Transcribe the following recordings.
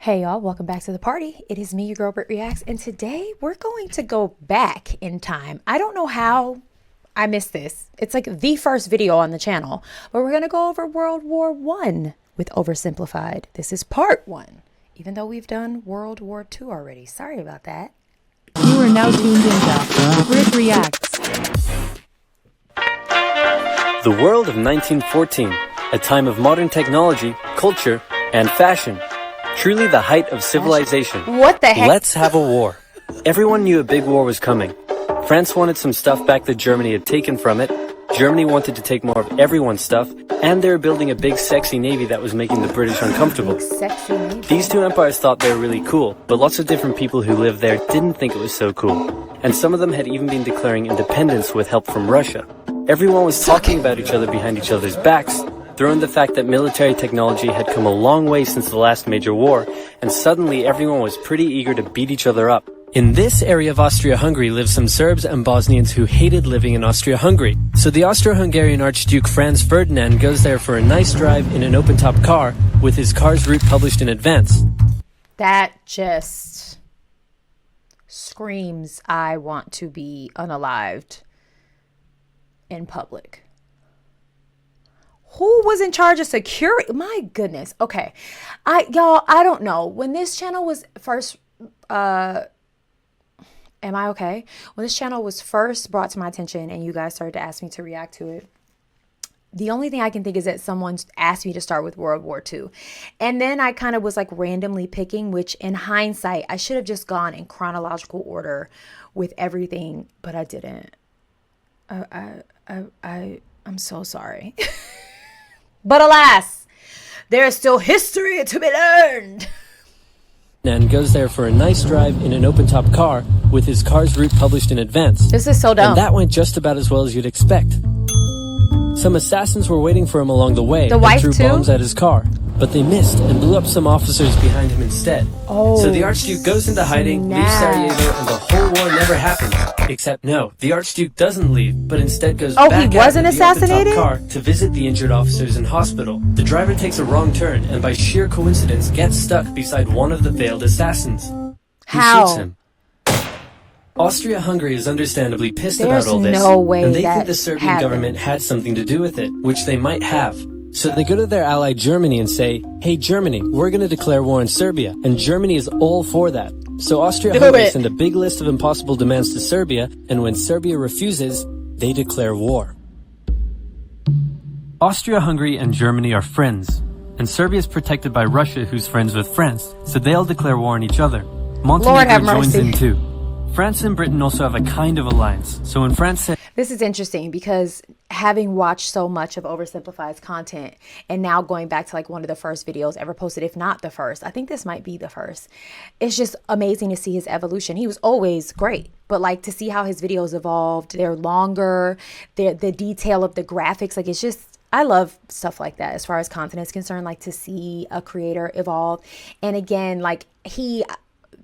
Hey y'all, welcome back to the party. It is me, your girl BrittReacts, and today we're going to go back in time. I don't know how I missed this. It's like the first video on the channel, but we're going to go over World War I with Oversimplified. This is part 1, even though we've done World War II already. Sorry about that. You are now tuned into BrittReacts. The world of 1914, a time of modern technology, culture, and fashion. Truly the height of civilization. What the heck? Let's have a war. Everyone knew a big war was coming. France wanted some stuff back that Germany had taken from it. Germany wanted to take more of everyone's stuff. And they were building a big sexy navy that was making the British uncomfortable. Sexy navy. These two empires thought they were really cool, but lots of different people who lived there didn't think it was so cool. And some of them had even been declaring independence with help from Russia. Everyone was talking about each other behind each other's backs. Throw in the fact that military technology had come a long way since the last major war, and suddenly everyone was pretty eager to beat each other up. In this area of Austria-Hungary lived some Serbs and Bosnians who hated living in Austria-Hungary. So the Austro-Hungarian Archduke Franz Ferdinand goes there for a nice drive in an open-top car with his car's route published in advance. That just screams, I want to be unalived in public. Who was in charge of security? My goodness. Okay. Y'all, I don't know. When this channel was first, am I okay? When this channel was first brought to my attention and you guys started to ask me to react to it, the only thing I can think is that someone asked me to start with World War II. And then I kind of was like randomly picking, which in hindsight, I should have just gone in chronological order with everything, but I didn't. I'm so sorry. But alas, there is still history to be learned. And goes there for a nice drive in an open-top car with his car's route published in advance. This is so dumb. And that went just about as well as you'd expect. Some assassins were waiting for him along the way and threw bombs at his car, but they missed and blew up some officers behind him instead. So the Archduke goes into hiding, leaves Sarajevo, and the whole war never happens. Except no, the Archduke doesn't leave, but instead goes back out in the open-top car to visit the injured officers in hospital. The driver takes a wrong turn and by sheer coincidence gets stuck beside one of the veiled assassins. Who shoots him. Austria-Hungary is understandably pissed about all this, and they think the Serbian government had something to do with it, which they might have. So they go to their ally Germany and say, hey Germany, we're going to declare war on Serbia, and Germany is all for that. So Austria-Hungary send a big list of impossible demands to Serbia, and when Serbia refuses, they declare war. Austria-Hungary and Germany are friends, and Serbia is protected by Russia, who's friends with France, so they'll declare war on each other. Montenegro joins in too. France and Britain also have a kind of alliance, so when France said... This is interesting because having watched so much of Oversimplified's content and now going back to like one of the first videos ever posted, if not the first, I think this might be the first. It's just amazing to see his evolution. He was always great, but like to see how his videos evolved, they're longer, the detail of the graphics, like it's just, I love stuff like that as far as content is concerned, like to see a creator evolve. And again, like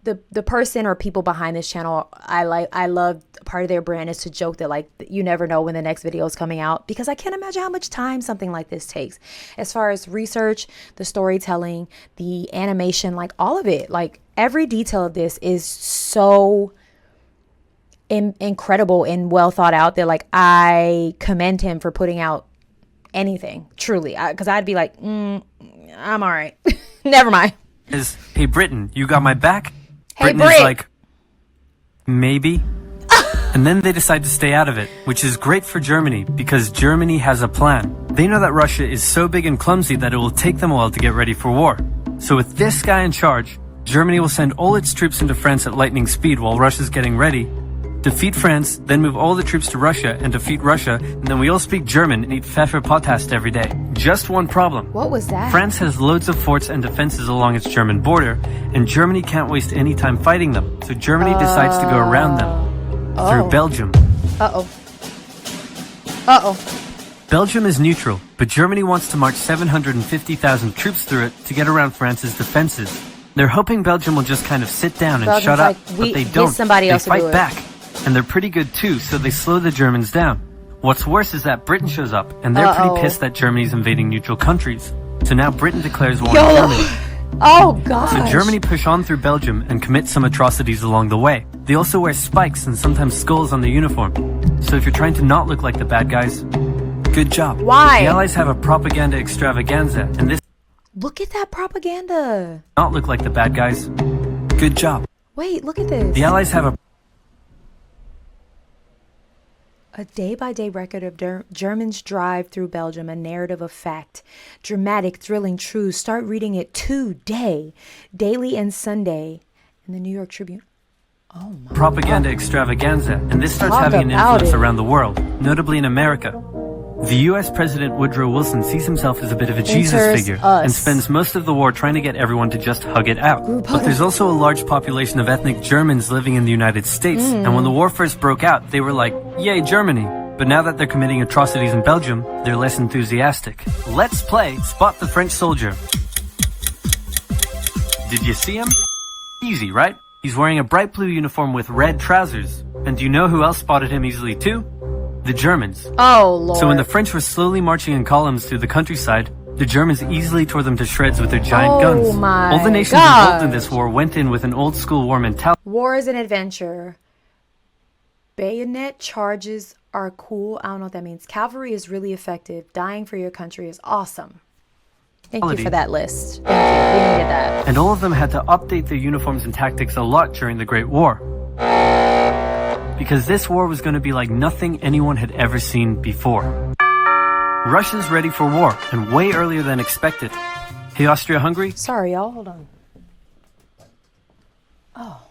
the person or people behind this channel, I love part of their brand is to joke that like you never know when the next video is coming out, because I can't imagine how much time something like this takes as far as research, the storytelling, the animation, like all of it, like every detail of this is so incredible and well thought out that like I commend him for putting out anything truly, because I'd be like I'm all right. Never mind. Hey Britain, you got my back? Hey, Britain is like, maybe. And then they decide to stay out of it, which is great for Germany because Germany has a plan. They know that Russia is so big and clumsy that it will take them a while to get ready for war. So with this guy in charge, Germany will send all its troops into France at lightning speed while Russia's getting ready, defeat France, then move all the troops to Russia and defeat Russia, and then we all speak German and eat Pfefferpottast every day. Just one problem. What was that? France has loads of forts and defenses along its German border, and Germany can't waste any time fighting them, so Germany decides to go around them through Belgium. Belgium is neutral, but Germany wants to march 750,000 troops through it to get around France's defenses. They're hoping Belgium will just kind of sit down and shut up, but they don't. They fight back. And they're pretty good too, so they slow the Germans down. What's worse is that Britain shows up, and they're pretty pissed that Germany's invading neutral countries. So now Britain declares war on Germany. Oh, gosh. So Germany push on through Belgium and commit some atrocities along the way. They also wear spikes and sometimes skulls on their uniform. So if you're trying to not look like the bad guys, good job. Why? The Allies have a propaganda extravaganza, and this Look at that propaganda. not look like the bad guys, good job. Wait, look at this. The Allies have A day-by-day record of Germans drive through Belgium, a narrative of fact. Dramatic, thrilling, true. Start reading it today. Daily and Sunday in the New York Tribune. Oh my propaganda extravaganza, and this starts Talk having an about influence it. around the world, notably in America. The US President Woodrow Wilson sees himself as a bit of a Jesus Enters figure us. and spends most of the war trying to get everyone to just hug it out. But there's also a large population of ethnic Germans living in the United States, and when the war first broke out, they were like, yay, Germany. But now that they're committing atrocities in Belgium, they're less enthusiastic. Let's play Spot the French Soldier. Did you see him? Easy, right? He's wearing a bright blue uniform with red trousers. And do you know who else spotted him easily too? The Germans. Oh, Lord. So when the French were slowly marching in columns through the countryside, the Germans easily tore them to shreds with their giant guns. my All the nations involved in this war went in with an old school war mentality. War is an adventure. Bayonet charges are cool. I don't know what that means. Cavalry is really effective. Dying for your country is awesome. Thank you for that list. Thank you. We needed that. And all of them had to update their uniforms and tactics a lot during the Great War. Because this war was going to be like nothing anyone had ever seen before. Russia's ready for war, and way earlier than expected. Hey, Austria-Hungary? Sorry, y'all. Hold on. Oh.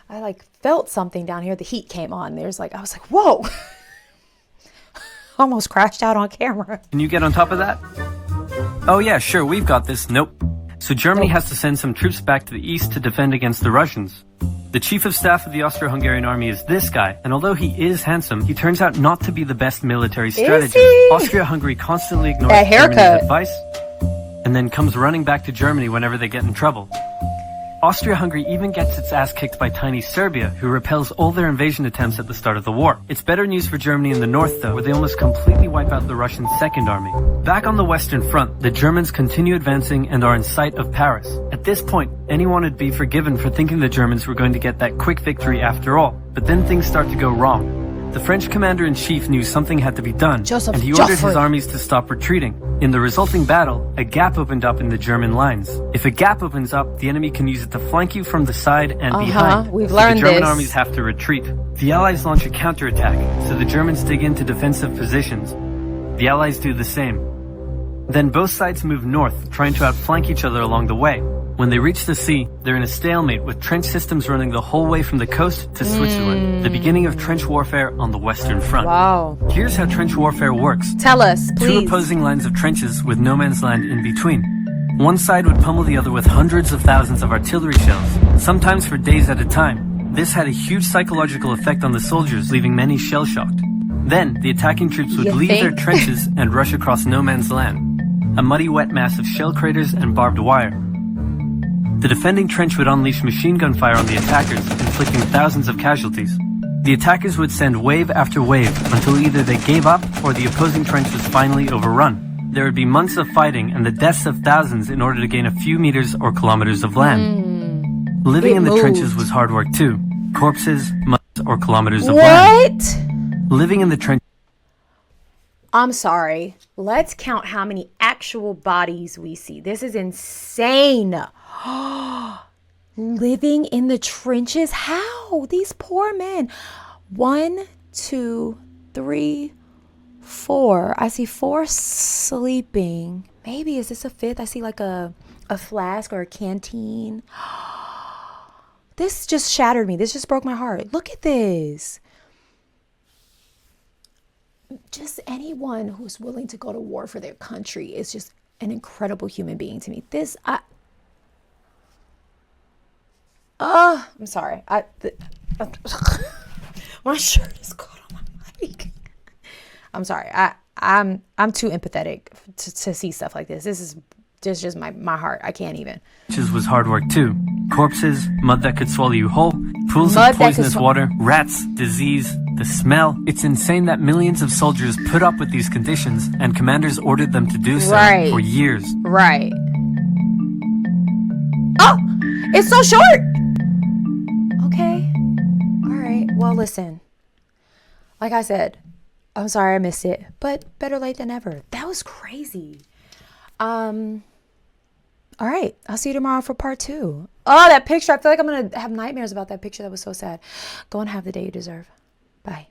I like felt something down here. The heat came on. I was like, whoa. Almost crashed out on camera. Can you get on top of that? Oh yeah, sure, we've got this. Nope. So Germany has to send some troops back to the east to defend against the Russians. The chief of staff of the Austro-Hungarian army is this guy, and although he is handsome, he turns out not to be the best military strategist. Austria-Hungary constantly ignores That haircut. Germany's advice, and then comes running back to Germany whenever they get in trouble. Austria-Hungary even gets its ass kicked by tiny Serbia, who repels all their invasion attempts at the start of the war. It's better news for Germany in the north, though, where they almost completely wipe out the Russian Second Army. Back on the Western Front, the Germans continue advancing and are in sight of Paris. At this point, anyone would be forgiven for thinking the Germans were going to get that quick victory after all. But then things start to go wrong. The French commander-in-chief knew something had to be done, and he ordered his armies to stop retreating. In the resulting battle, a gap opened up in the German lines. If a gap opens up, the enemy can use it to flank you from the side and behind. We've learned the German this. armies have to retreat. The Allies launch a counterattack, so the Germans dig into defensive positions. The Allies do the same. Then both sides move north, trying to outflank each other along the way. When they reach the sea, they're in a stalemate with trench systems running the whole way from the coast to Switzerland, the beginning of trench warfare on the Western Front. Wow. Here's how trench warfare works. Tell us, please. Two opposing lines of trenches with no man's land in between. One side would pummel the other with hundreds of thousands of artillery shells, sometimes for days at a time. This had a huge psychological effect on the soldiers, leaving many shell-shocked. Then, the attacking troops would leave their trenches and rush across no man's land, a muddy wet mass of shell craters and barbed wire. The defending trench would unleash machine gun fire on the attackers, inflicting thousands of casualties. The attackers would send wave after wave until either they gave up or the opposing trench was finally overrun. There would be months of fighting and the deaths of thousands in order to gain a few meters or kilometers of land. Living in the trenches was hard work too. Corpses, months, or kilometers of land. What? Living in the trenches. I'm sorry. Let's count how many actual bodies we see. This is insane. Living in the trenches? How? These poor men. 1, 2, 3, 4. I see 4 sleeping. Maybe is this a 5th? I see like a flask or a canteen. This just shattered me. This just broke my heart. Look at this. Just anyone who's willing to go to war for their country is just an incredible human being to me. I'm sorry. My shirt is caught on my mic. I'm sorry. I'm too empathetic to see stuff like this. This is just my heart. I can't even. Trenches was hard work too. Corpses, mud that could swallow you whole, pools of poisonous water, rats, disease, the smell. It's insane that millions of soldiers put up with these conditions and commanders ordered them to do so for years. Right. Oh, it's so short. Okay. All right. Well, listen. Like I said, I'm sorry I missed it, but better late than never. That was crazy. All right. I'll see you tomorrow for part 2. Oh, that picture. I feel like I'm going to have nightmares about that picture. That was so sad. Go and have the day you deserve. Bye.